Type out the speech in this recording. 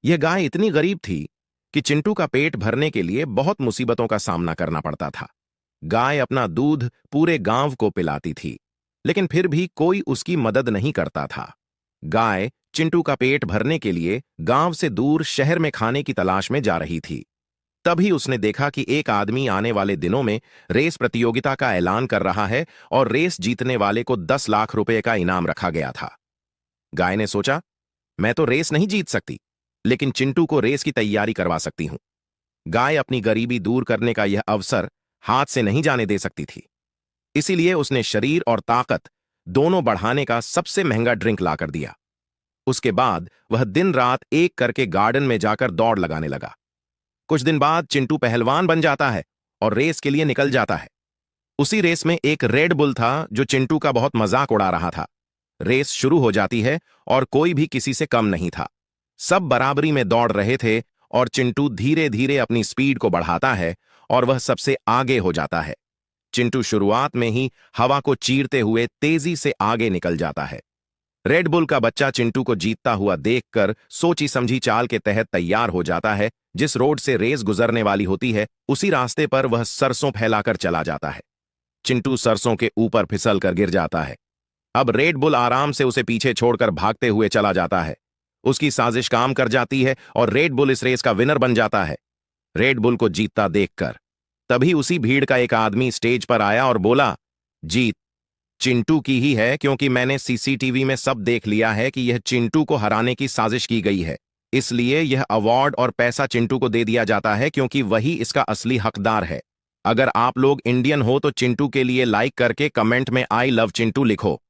यह गाय इतनी गरीब थी कि चिंटू का पेट भरने के लिए बहुत मुसीबतों का सामना करना पड़ता था। गाय अपना दूध पूरे गांव को पिलाती थी, लेकिन फिर भी कोई उसकी मदद नहीं करता था। गाय चिंटू का पेट भरने के लिए गांव से दूर शहर में खाने की तलाश में जा रही थी। तभी उसने देखा कि एक आदमी आने वाले दिनों में रेस प्रतियोगिता का ऐलान कर रहा है और रेस जीतने वाले को 10 लाख रुपए का इनाम रखा गया था। गाय ने सोचा, मैं तो रेस नहीं जीत सकती, लेकिन चिंटू को रेस की तैयारी करवा सकती हूं। गाय अपनी गरीबी दूर करने का यह अवसर हाथ से नहीं जाने दे सकती थी। इसीलिए उसने शरीर और ताकत दोनों बढ़ाने का सबसे महंगा ड्रिंक लाकर दिया। उसके बाद वह दिन रात एक करके गार्डन में जाकर दौड़ लगाने लगा। कुछ दिन बाद चिंटू पहलवान बन जाता है और रेस के लिए निकल जाता है। उसी रेस में एक रेड बुल था जो चिंटू का बहुत मजाक उड़ा रहा था। रेस शुरू हो जाती है और कोई भी किसी से कम नहीं था। सब बराबरी में दौड़ रहे थे और चिंटू धीरे धीरे अपनी स्पीड को बढ़ाता है और वह सबसे आगे हो जाता है। चिंटू शुरुआत में ही हवा को चीरते हुए तेजी से आगे निकल जाता है। रेड बुल का बच्चा चिंटू को जीतता हुआ देखकर सोची समझी चाल के तहत तैयार हो जाता है। जिस रोड से रेस गुजरने वाली होती है उसी रास्ते पर वह सरसों फैलाकर चला जाता है। चिंटू सरसों के ऊपर फिसल कर गिर जाता है। अब रेड बुल आराम से उसे पीछे छोड़कर भागते हुए चला जाता है। उसकी साजिश काम कर जाती है और रेड बुल इस रेस का विनर बन जाता है। रेड बुल को जीतता देखकर तभी उसी भीड़ का एक आदमी स्टेज पर आया और बोला, जीत चिंटू की ही है, क्योंकि मैंने सीसीटीवी में सब देख लिया है कि यह चिंटू को हराने की साजिश की गई है। इसलिए यह अवार्ड और पैसा चिंटू को दे दिया जाता है, क्योंकि वही इसका असली हकदार है। अगर आप लोग इंडियन हो तो चिंटू के लिए लाइक करके कमेंट में आई लव चिंटू लिखो।